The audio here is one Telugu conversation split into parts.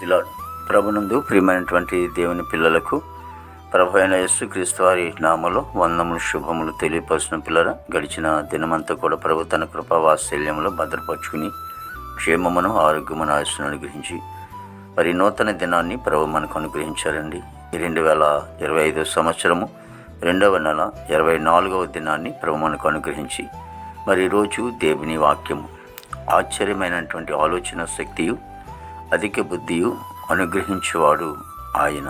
ఇలా ప్రభునందు ప్రియమైనటువంటి దేవుని పిల్లలకు ప్రభు అయిన యేసుక్రీస్తు వారి నామములో వందములు శుభములు తెలియపరిచిన పిల్లల గడిచిన దినమంతా కూడా ప్రభు తన కృపా వాత్సల్యములో భద్రపరుచుకుని క్షేమమును ఆరోగ్యమును ఆశను అనుగ్రహించి మరి నూతన దినాన్ని ప్రభు మనకు అనుగ్రహించారండి. 2025 సంవత్సరము 2వ నెల 24వ దినాన్ని ప్రభు మనకు అనుగ్రహించి మరి ఈరోజు దేవుని వాక్యము ఆశ్చర్యమైనటువంటి ఆలోచన శక్తియు అధిక బుద్ధియు అనుగ్రహించేవాడు ఆయన.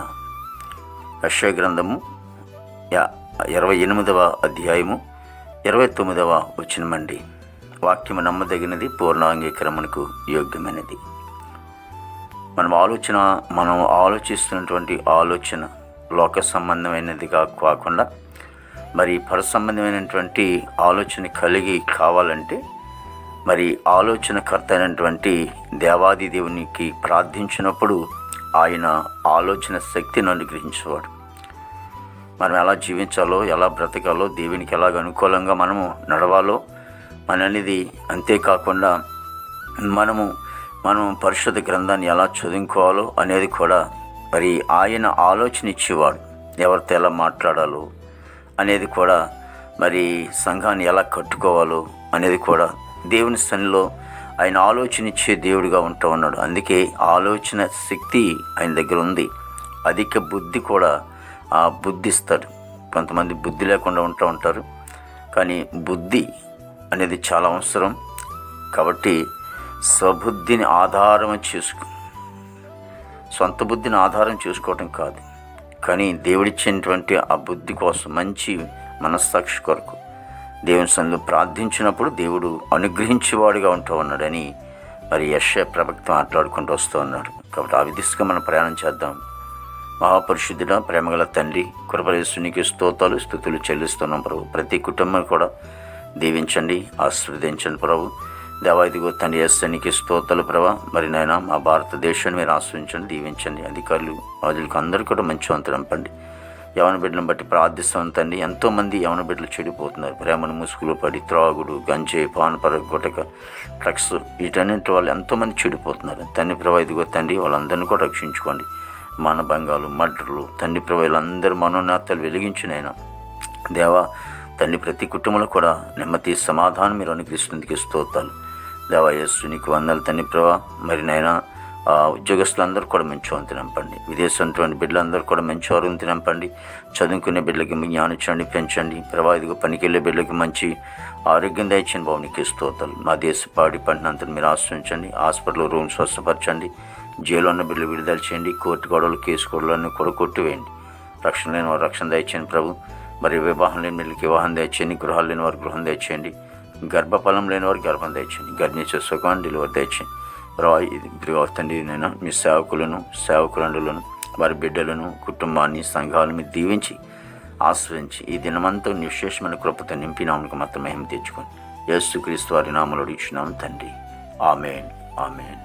యెషయా గ్రంథము 28వ అధ్యాయము 29వ వచనమండి. వాక్యము నమ్మదగినది, పూర్ణాంగీకరణకు యోగ్యమైనది. మనం ఆలోచిస్తున్నటువంటి ఆలోచన లోక సంబంధమైనదిగా కాకుండా మరి పర సంబంధమైనటువంటి ఆలోచన కలిగి కావాలంటే మరి ఆలోచనకర్త అయినటువంటి దేవాది దేవునికి ప్రార్థించినప్పుడు ఆయన ఆలోచన శక్తిని అనుగ్రహించేవాడు. మనం ఎలా జీవించాలో, ఎలా బ్రతకాలో, దేవునికి ఎలాగ అనుకూలంగా మనము నడవాలో అనేది, అంతేకాకుండా మనం పరిశుద్ధ గ్రంథాన్ని ఎలా చదువుకోవాలో అనేది కూడా మరి ఆయన ఆలోచన ఇచ్చేవాడు. ఎవరితో ఎలా మాట్లాడాలో అనేది కూడా, మరి సంఘాన్ని ఎలా కట్టుకోవాలో అనేది కూడా దేవుని సన్నిధిలో ఆయన ఆలోచన ఇచ్చే దేవుడిగా ఉంటూ ఉన్నాడు. అందుకే ఆలోచన శక్తి ఆయన దగ్గర ఉంది. అధిక బుద్ధి కూడా ఆ బుద్ధిస్తాడు. కొంతమంది బుద్ధి లేకుండా ఉంటూ ఉంటారు, కానీ బుద్ధి అనేది చాలా అవసరం. కాబట్టి స్వబుద్ధిని ఆధారం సొంత బుద్ధిని ఆధారం చేసుకోవటం కాదు, కానీ దేవుడిచ్చినటువంటి ఆ బుద్ధి కోసం, మంచి మనస్సాక్షి కొరకు దేవుని సన్నిధిలో ప్రార్థించినప్పుడు దేవుడు అనుగ్రహించేవాడుగా ఉంటూ ఉన్నాడని మరి యెషయా ప్రవక్త మాట్లాడుకుంటూ వస్తూ ఉన్నాడు. కాబట్టి ఆ విధిగా మనం ప్రయాణం చేద్దాం. మహాపరిశుద్ధుడ, ప్రేమగల తండ్రి, కృపయేసునికి స్తుతులు చెల్లిస్తున్నాం ప్రభు. ప్రతి కుటుంబం కూడా దీవించండి, ఆశీర్వదించండి ప్రభు. దేవాదిగో తండ్రి యేసునికి స్తోత్రాలు ప్రభా. మరి నాయన మా భారతదేశాన్ని మీరు ఆశ్రయించండి, దీవించండి. అధికారులు రాజులకు అందరూ కూడా మంచి వంతు రంపండి. యవన బిడ్డలను బట్టి ప్రార్థిస్తాం తండ్రి. ఎంతోమంది యవన బిడ్డలు చెడిపోతున్నారు. ప్రేమను ముసుగులో పడి త్రాగుడు, గంజే, పానపర, గుటక, డ్రగ్స్, వీటన్నింటి వాళ్ళు ఎంతోమంది చెడిపోతున్నారు. తండ్రి ప్రభా ఇదిగో తండ్రి, వాళ్ళందరినీ కూడా రక్షించుకోండి. మానభంగాలు, మర్డర్లు, తండ్రి ప్రభా వీళ్ళందరూ మనోనేతలు వెలిగించినైనా దేవా తండ్రి, ప్రతి కుటుంబంలో కూడా నెమ్మది సమాధానం మీరు అనుగ్రహిస్తున్నందుకు స్తోత్రాలు దేవా. యేసు నీకు వందనాలు తండ్రి ప్రభా. మరి నైనా ఉద్యోగస్తులందరూ కూడా మంచి వంతు నింపండి. విదేశంలోని బిడ్డలందరూ కూడా మంచి ఆరోగ్యం నింపండి. చదువుకునే బిడ్డలకి మీ జ్ఞానించండి, పెంచండి ప్రభా. ఇదిగో పనికి వెళ్ళే బిడ్డలకి మంచి ఆరోగ్యం దయచండి బాబు. నీకు స్తోత్రాలు. మా దేశ పాడి పంటనంతా మీరు ఆశ్రయించండి. హాస్పిటల్ రూమ్ స్వస్థపరచండి. జైలు ఉన్న బిడ్డలు విడుదల చేయండి. కోర్టు గొడవలు, కేసు గొడవలన్నీ కూడా కొట్టివేయండి. రక్షణ లేని వారు రక్షణ దయచేయండి ప్రభు. మరి వివాహం లేని బిడ్డలకి వివాహం దయచేయండి. గృహాలు లేని వారు గృహం దయచేయండి. గర్భఫలం లేని వారు గర్భం దయచేయండి. గర్భిణీ సుఖం డెలివరీ దయచేయండి. తండ్రి నేను మీ సేవకులను వారి బిడ్డలను, కుటుంబాన్ని, సంఘాలను మీరు దీవించి ఆశ్రయించి ఈ దినమంతా నీ విశేషమైన కృపతో నింపి నామకు మొత్తం మహిమ తెచ్చుకొని యేసుక్రీస్తు వారి నామములో అడిగినాము తండ్రి. ఆమేన్, ఆమేన్.